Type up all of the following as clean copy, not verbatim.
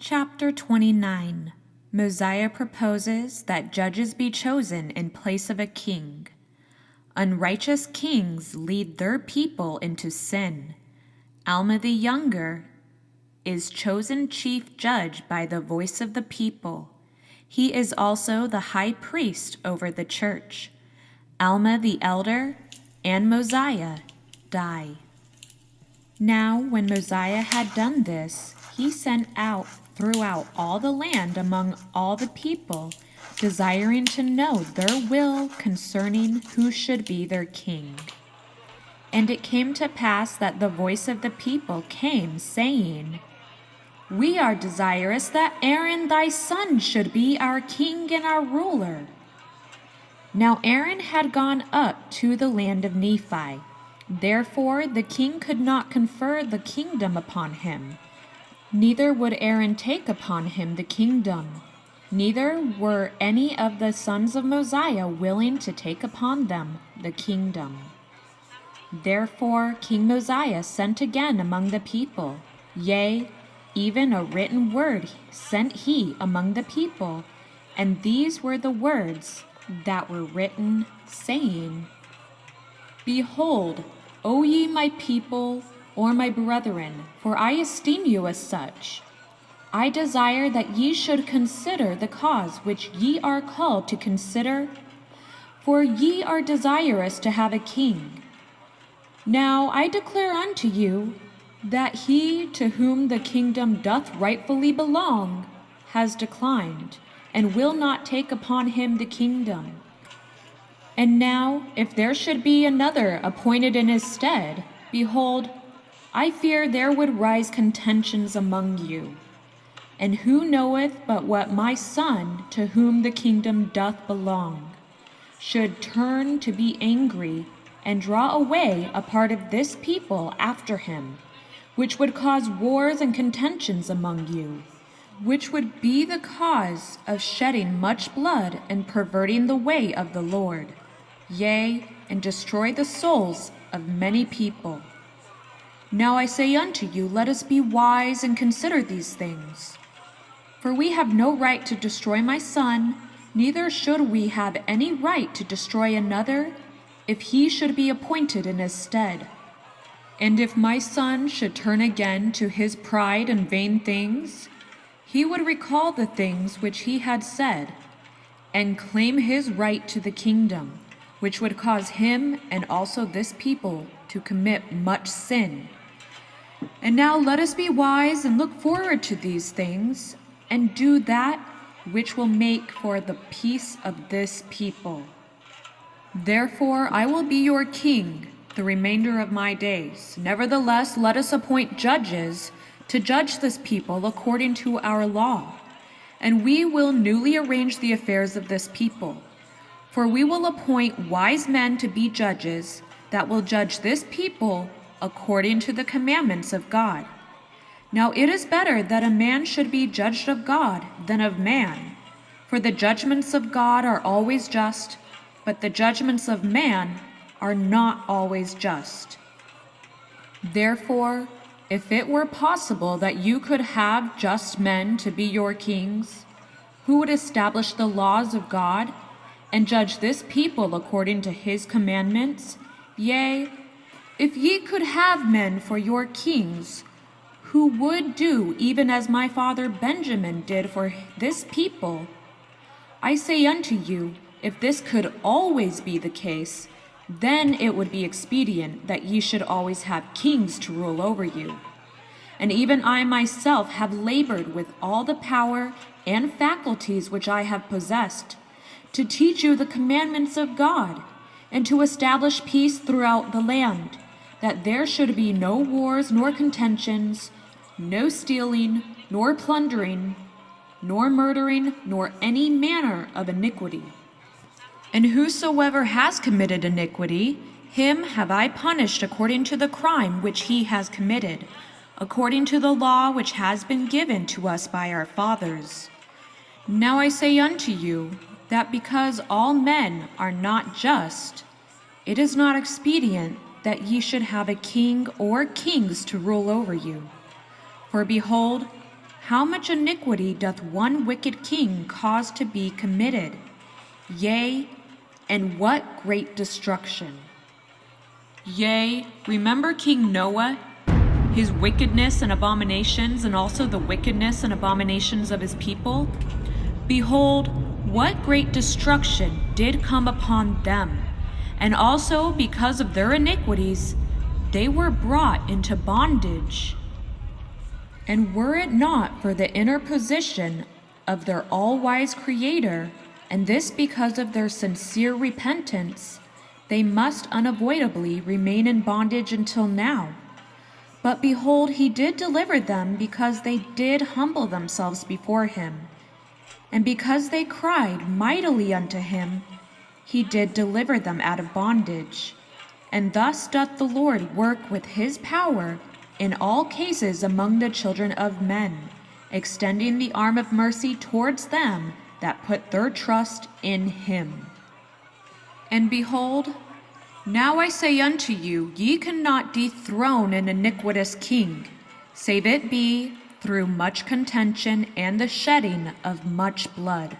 Chapter 29. Mosiah proposes that judges be chosen in place of a king. Unrighteous kings lead their people into sin. Alma the Younger is chosen chief judge by the voice of the people. He is also the high priest over the church. Alma the Elder and Mosiah die. Now when Mosiah had done this, he sent out throughout all the land among all the people, desiring to know their will concerning who should be their king. And it came to pass that the voice of the people came, saying, We are desirous that Aaron thy son should be our king and our ruler. Now Aaron had gone up to the land of Nephi. Therefore the king could not confer the kingdom upon him. Neither would Aaron take upon him the kingdom. Neither were any of the sons of Mosiah willing to take upon them the kingdom. Therefore King Mosiah sent again among the people, yea, even a written word sent he among the people, and these were the words that were written, saying, Behold, O ye my people, or my brethren, for I esteem you as such. I desire that ye should consider the cause which ye are called to consider, for ye are desirous to have a king. Now I declare unto you that he to whom the kingdom doth rightfully belong has declined, and will not take upon him the kingdom. And now, if there should be another appointed in his stead, behold, I fear there would rise contentions among you. And who knoweth but what my son, to whom the kingdom doth belong, should turn to be angry, and draw away a part of this people after him, which would cause wars and contentions among you, which would be the cause of shedding much blood and perverting the way of the Lord, yea, and destroy the souls of many people. Now I say unto you, let us be wise and consider these things. For we have no right to destroy my son, neither should we have any right to destroy another, if he should be appointed in his stead. And if my son should turn again to his pride and vain things, he would recall the things which he had said, and claim his right to the kingdom, which would cause him and also this people to commit much sin. And now let us be wise and look forward to these things, and do that which will make for the peace of this people. Therefore I will be your king the remainder of my days. Nevertheless, let us appoint judges to judge this people according to our law, and we will newly arrange the affairs of this people. For we will appoint wise men to be judges that will judge this people according to the commandments of God. Now it is better that a man should be judged of God than of man, for the judgments of God are always just, but the judgments of man are not always just. Therefore, if it were possible that you could have just men to be your kings, who would establish the laws of God and judge this people according to his commandments, yea, if ye could have men for your kings, who would do even as my father Benjamin did for this people, I say unto you, if this could always be the case, then it would be expedient that ye should always have kings to rule over you. And even I myself have labored with all the power and faculties which I have possessed, to teach you the commandments of God, and to establish peace throughout the land, that there should be no wars nor contentions, no stealing, nor plundering, nor murdering, nor any manner of iniquity. And whosoever has committed iniquity, him have I punished according to the crime which he has committed, according to the law which has been given to us by our fathers. Now I say unto you, that because all men are not just, it is not expedient that ye should have a king or kings to rule over you. For behold, how much iniquity doth one wicked king cause to be committed? Yea, and what great destruction! Yea, remember King Noah, his wickedness and abominations, and also the wickedness and abominations of his people? Behold, what great destruction did come upon them, and also because of their iniquities they were brought into bondage. And were it not for the interposition of their all-wise Creator, and this because of their sincere repentance, they must unavoidably remain in bondage until now. But behold, he did deliver them because they did humble themselves before him. And because they cried mightily unto him, he did deliver them out of bondage. And thus doth the Lord work with his power in all cases among the children of men, extending the arm of mercy towards them that put their trust in him. And behold, now I say unto you, ye cannot dethrone an iniquitous king, save it be through much contention and the shedding of much blood.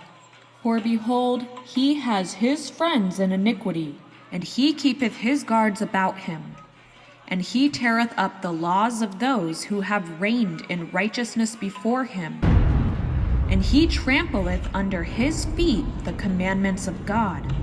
For behold, he has his friends in iniquity, and he keepeth his guards about him. And he teareth up the laws of those who have reigned in righteousness before him. And he trampleth under his feet the commandments of God.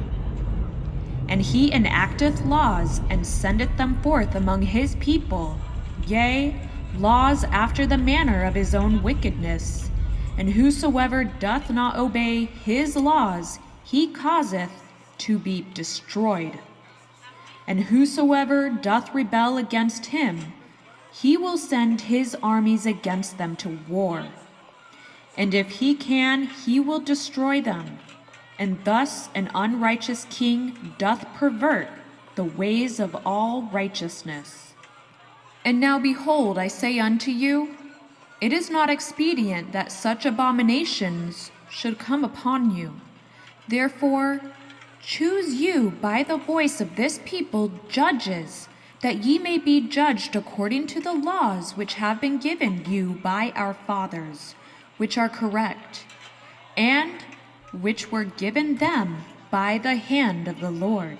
And he enacteth laws, and sendeth them forth among his people, yea, laws after the manner of his own wickedness. And whosoever doth not obey his laws, he causeth to be destroyed. And whosoever doth rebel against him, he will send his armies against them to war. And if he can, he will destroy them. And thus an unrighteous king doth pervert the ways of all righteousness. And now behold, I say unto you, it is not expedient that such abominations should come upon you. Therefore, choose you by the voice of this people judges, that ye may be judged according to the laws which have been given you by our fathers, which are correct, and which were given them by the hand of the Lord.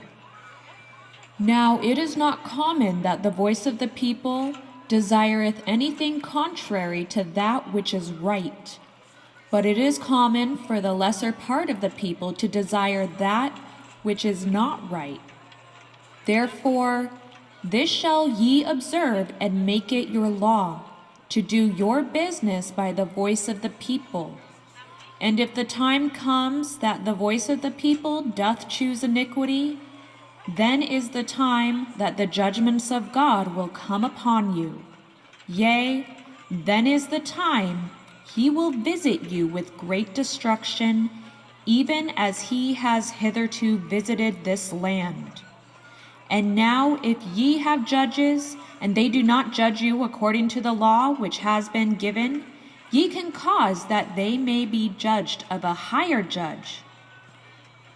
Now it is not common that the voice of the people desireth anything contrary to that which is right, but it is common for the lesser part of the people to desire that which is not right. Therefore, this shall ye observe and make it your law, to do your business by the voice of the people. And if the time comes that the voice of the people doth choose iniquity, then is the time that the judgments of God will come upon you. Yea, then is the time he will visit you with great destruction, even as he has hitherto visited this land. And now if ye have judges, and they do not judge you according to the law which has been given, ye can cause that they may be judged of a higher judge.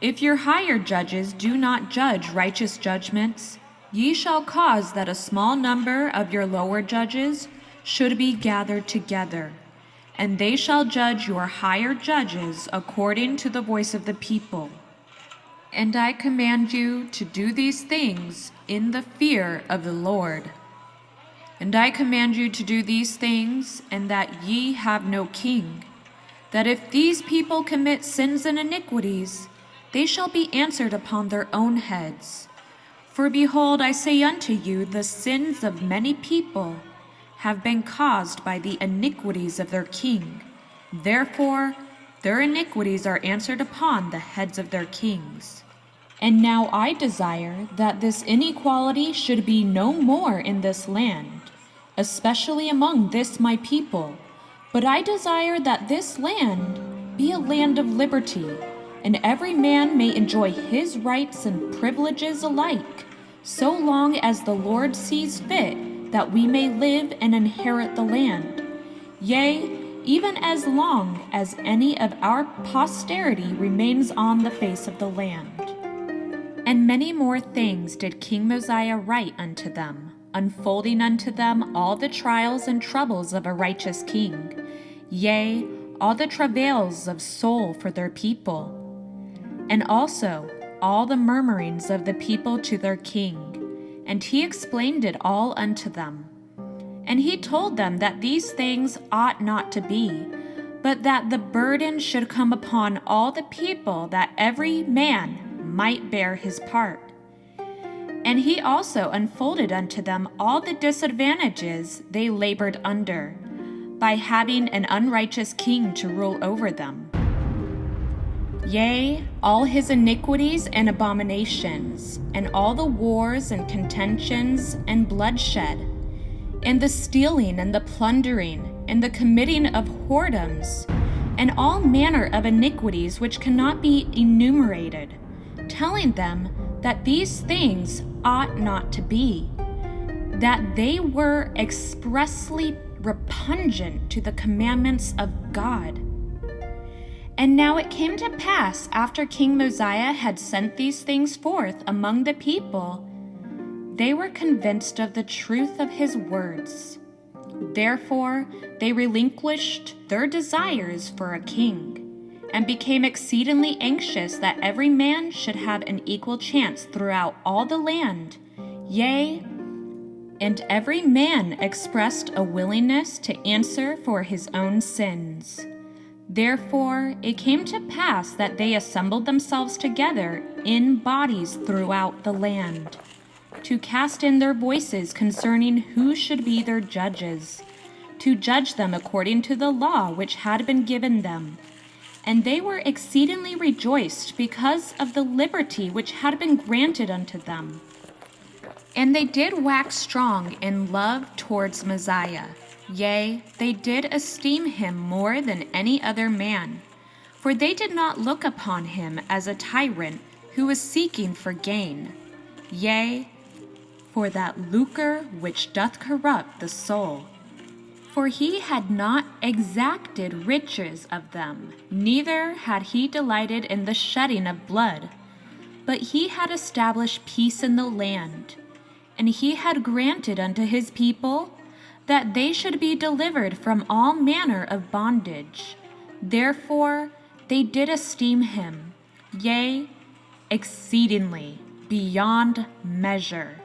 If your higher judges do not judge righteous judgments, ye shall cause that a small number of your lower judges should be gathered together, and they shall judge your higher judges according to the voice of the people. And I command you to do these things in the fear of the Lord. And I command you to do these things, and that ye have no king, that if these people commit sins and iniquities, they shall be answered upon their own heads. For behold, I say unto you, the sins of many people have been caused by the iniquities of their king. Therefore, their iniquities are answered upon the heads of their kings. And now I desire that this inequality should be no more in this land, especially among this my people. But I desire that this land be a land of liberty, and every man may enjoy his rights and privileges alike, so long as the Lord sees fit that we may live and inherit the land. Yea, even as long as any of our posterity remains on the face of the land. And many more things did King Mosiah write unto them, unfolding unto them all the trials and troubles of a righteous king. yea, all the travails of soul for their people, and also all the murmurings of the people to their king. And he explained it all unto them. And he told them that these things ought not to be, but that the burden should come upon all the people, that every man might bear his part. And he also unfolded unto them all the disadvantages they labored under, by having an unrighteous king to rule over them. Yea, all his iniquities and abominations, and all the wars and contentions and bloodshed, and the stealing and the plundering, and the committing of whoredoms, and all manner of iniquities which cannot be enumerated, telling them that these things ought not to be, that they were expressly repugnant to the commandments of God. And now it came to pass, after King Mosiah had sent these things forth among the people, they were convinced of the truth of his words. Therefore they relinquished their desires for a king, and became exceedingly anxious that every man should have an equal chance throughout all the land. Yea, and every man expressed a willingness to answer for his own sins. Therefore it came to pass that they assembled themselves together in bodies throughout the land, to cast in their voices concerning who should be their judges, to judge them according to the law which had been given them. And they were exceedingly rejoiced because of the liberty which had been granted unto them. And they did wax strong in love towards Mosiah. Yea, they did esteem him more than any other man, for they did not look upon him as a tyrant who was seeking for gain. Yea, for that lucre which doth corrupt the soul. For he had not exacted riches of them, neither had he delighted in the shedding of blood, but he had established peace in the land, and he had granted unto his people that they should be delivered from all manner of bondage. Therefore they did esteem him, yea, exceedingly, beyond measure.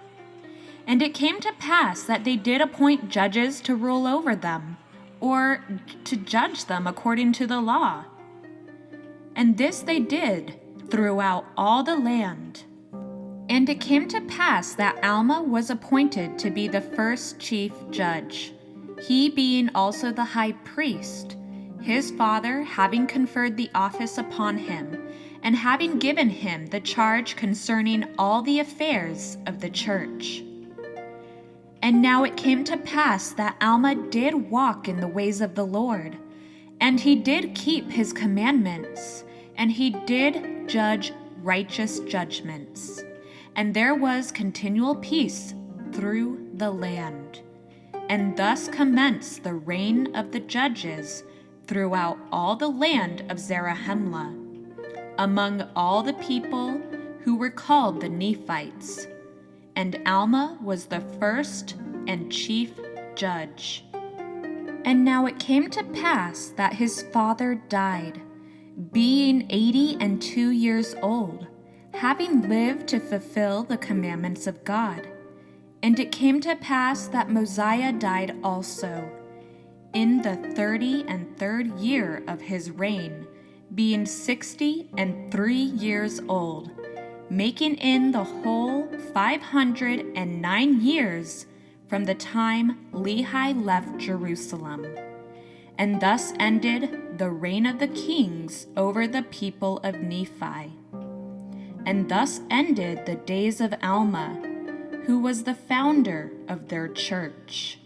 And it came to pass that they did appoint judges to rule over them, or to judge them according to the law. And this they did throughout all the land. And it came to pass that Alma was appointed to be the first chief judge, he being also the high priest, his father having conferred the office upon him, and having given him the charge concerning all the affairs of the church. And now it came to pass that Alma did walk in the ways of the Lord, and he did keep his commandments, and he did judge righteous judgments. And there was continual peace through the land. And thus commenced the reign of the judges throughout all the land of Zarahemla, among all the people who were called the Nephites. And Alma was the first and chief judge. And now it came to pass that his father died, being 82 years old, having lived to fulfill the commandments of God. And it came to pass that Mosiah died also, in the 33rd year of his reign, being 63 years old, making in the whole 509 years from the time Lehi left Jerusalem. And thus ended the reign of the kings over the people of Nephi. And thus ended the days of Alma, who was the founder of their church.